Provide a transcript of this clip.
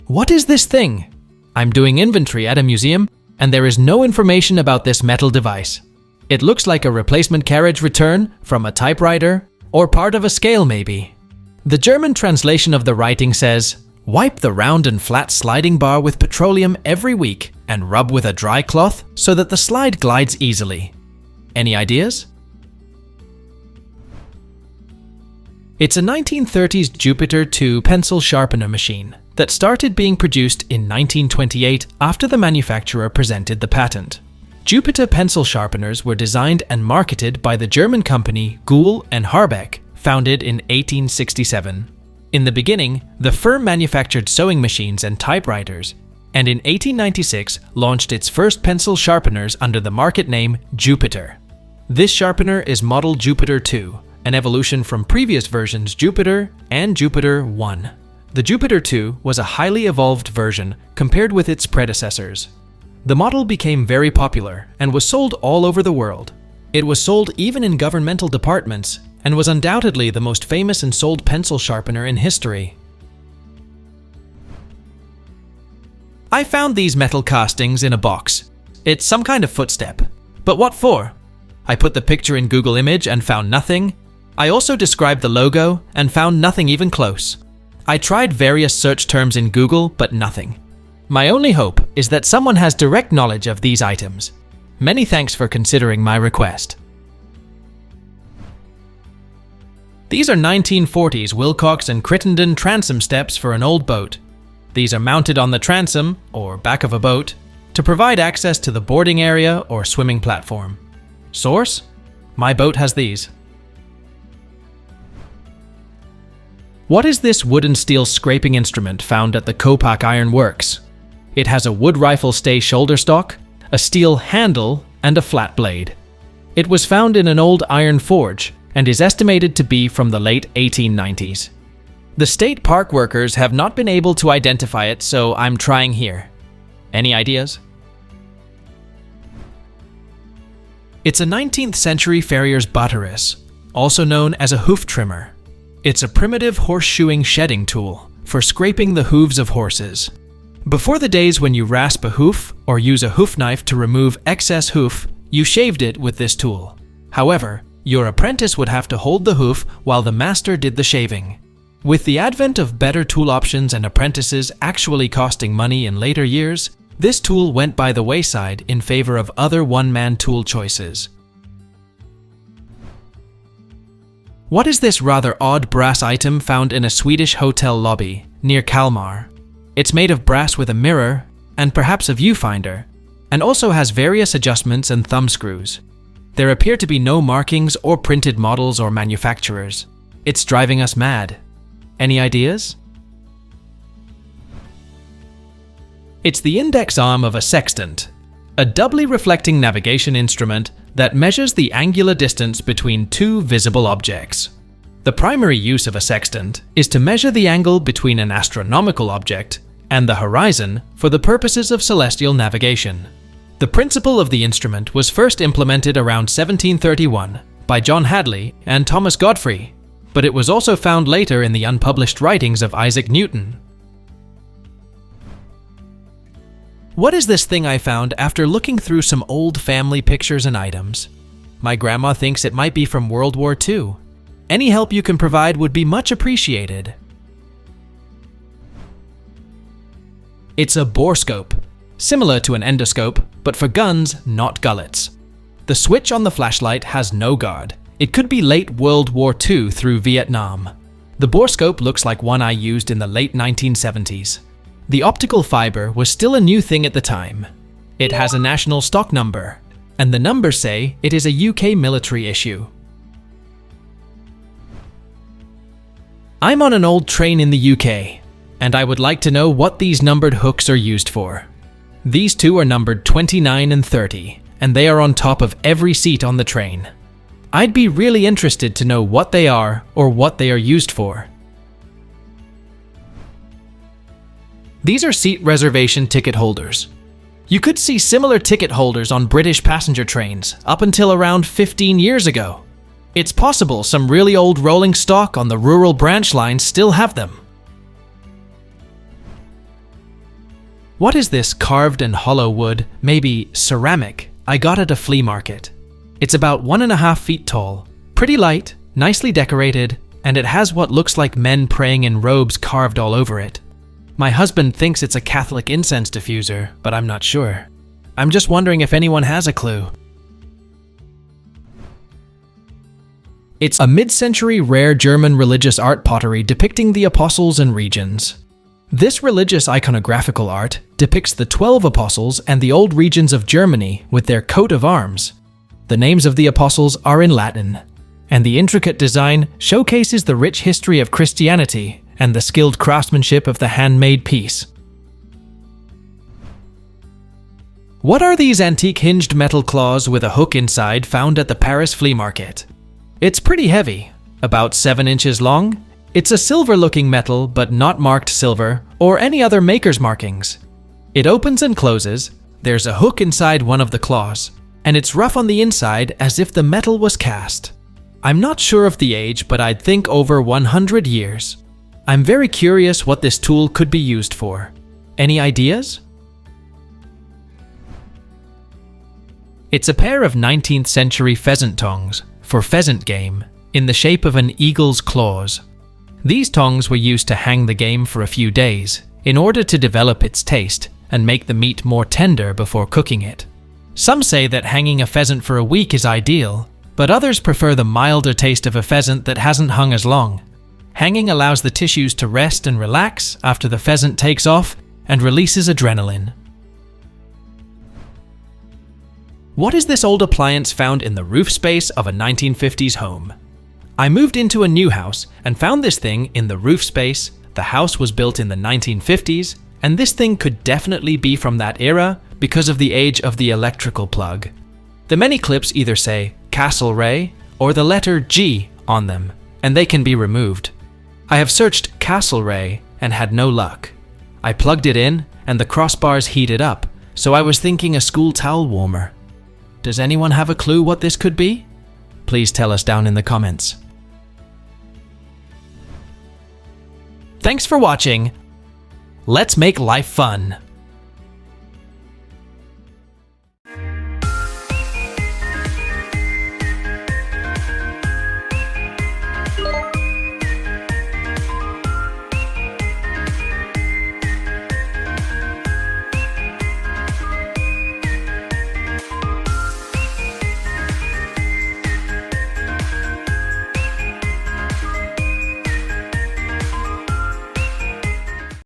What is this thing? I'm doing inventory at a museum, and there is no information about this metal device. It looks like a replacement carriage return from a typewriter, or part of a scale maybe. The German translation of the writing says, "Wipe the round and flat sliding bar with petroleum every week and rub with a dry cloth so that the slide glides easily." Any ideas? It's a 1930s Jupiter II pencil sharpener machine that started being produced in 1928 after the manufacturer presented the patent. Jupiter pencil sharpeners were designed and marketed by the German company Gül and Harbeck, founded in 1867. In the beginning, the firm manufactured sewing machines and typewriters, and in 1896 launched its first pencil sharpeners under the market name Jupiter. This sharpener is model Jupiter II, an evolution from previous versions Jupiter and Jupiter 1. The Jupiter II was a highly evolved version compared with its predecessors. The model became very popular and was sold all over the world. It was sold even in governmental departments and was undoubtedly the most famous and sold pencil sharpener in history. I found these metal castings in a box. It's some kind of footstep. But what for? I put the picture in Google Image and found nothing. I also described the logo and found nothing even close. I tried various search terms in Google, but nothing. My only hope is that someone has direct knowledge of these items. Many thanks for considering my request. These are 1940s Wilcox and Crittenden transom steps for an old boat. These are mounted on the transom, or back of a boat, to provide access to the boarding area or swimming platform. Source? My boat has these. What is this wood and steel scraping instrument found at the Kopak Iron Works? It has a wood rifle stay shoulder stock, a steel handle, and a flat blade. It was found in an old iron forge and is estimated to be from the late 1890s. The state park workers have not been able to identify it, so I'm trying here. Any ideas? It's a 19th century farrier's butterus, also known as a hoof trimmer. It's a primitive horseshoeing shedding tool for scraping the hooves of horses. Before the days when you rasp a hoof or use a hoof knife to remove excess hoof, you shaved it with this tool. However, your apprentice would have to hold the hoof while the master did the shaving. With the advent of better tool options and apprentices actually costing money in later years, this tool went by the wayside in favor of other one-man tool choices. What is this rather odd brass item found in a Swedish hotel lobby near Kalmar? It's made of brass with a mirror and perhaps a viewfinder, and also has various adjustments and thumb screws. There appear to be no markings or printed models or manufacturers. It's driving us mad. Any ideas? It's the index arm of a sextant, a doubly reflecting navigation instrument that measures the angular distance between two visible objects. The primary use of a sextant is to measure the angle between an astronomical object and the horizon for the purposes of celestial navigation. The principle of the instrument was first implemented around 1731 by John Hadley and Thomas Godfrey, but it was also found later in the unpublished writings of Isaac Newton. What is this thing I found after looking through some old family pictures and items? My grandma thinks it might be from World War II. Any help you can provide would be much appreciated. It's a borescope, similar to an endoscope, but for guns, not gullets. The switch on the flashlight has no guard. It could be late World War II through Vietnam. The borescope looks like one I used in the late 1970s. The optical fiber was still a new thing at the time. It has a national stock number, and the numbers say it is a UK military issue. I'm on an old train in the UK, and I would like to know what these numbered hooks are used for. These two are numbered 29 and 30, and they are on top of every seat on the train. I'd be really interested to know what they are or what they are used for. These are seat reservation ticket holders. You could see similar ticket holders on British passenger trains up until around 15 years ago. It's possible some really old rolling stock on the rural branch lines still have them. What is this carved and hollow wood, maybe ceramic, I got at a flea market? It's about 1.5 feet tall, pretty light, nicely decorated, and it has what looks like men praying in robes carved all over it. My husband thinks it's a Catholic incense diffuser, but I'm not sure. I'm just wondering if anyone has a clue. It's a mid-century rare German religious art pottery depicting the apostles and regions. This religious iconographical art depicts the 12 apostles and the old regions of Germany with their coat of arms. The names of the apostles are in Latin, and the intricate design showcases the rich history of Christianity and the skilled craftsmanship of the handmade piece. What are these antique hinged metal claws with a hook inside found at the Paris flea market? It's pretty heavy, about 7 inches long. It's a silver-looking metal but not marked silver or any other maker's markings. It opens and closes, there's a hook inside one of the claws, and it's rough on the inside as if the metal was cast. I'm not sure of the age, but I'd think over 100 years. I'm very curious what this tool could be used for. Any ideas? It's a pair of 19th century pheasant tongs for pheasant game in the shape of an eagle's claws. These tongs were used to hang the game for a few days in order to develop its taste and make the meat more tender before cooking it. Some say that hanging a pheasant for a week is ideal, but others prefer the milder taste of a pheasant that hasn't hung as long. Hanging allows the tissues to rest and relax after the pheasant takes off and releases adrenaline. What is this old appliance found in the roof space of a 1950s home? I moved into a new house and found this thing in the roof space. The house was built in the 1950s, and this thing could definitely be from that era because of the age of the electrical plug. The many clips either say Castlereagh or the letter G on them, and they can be removed. I have searched Castlereagh and had no luck. I plugged it in and the crossbars heated up, so I was thinking a school towel warmer. Does anyone have a clue what this could be? Please tell us down in the comments. Thanks for watching. Let's make life fun.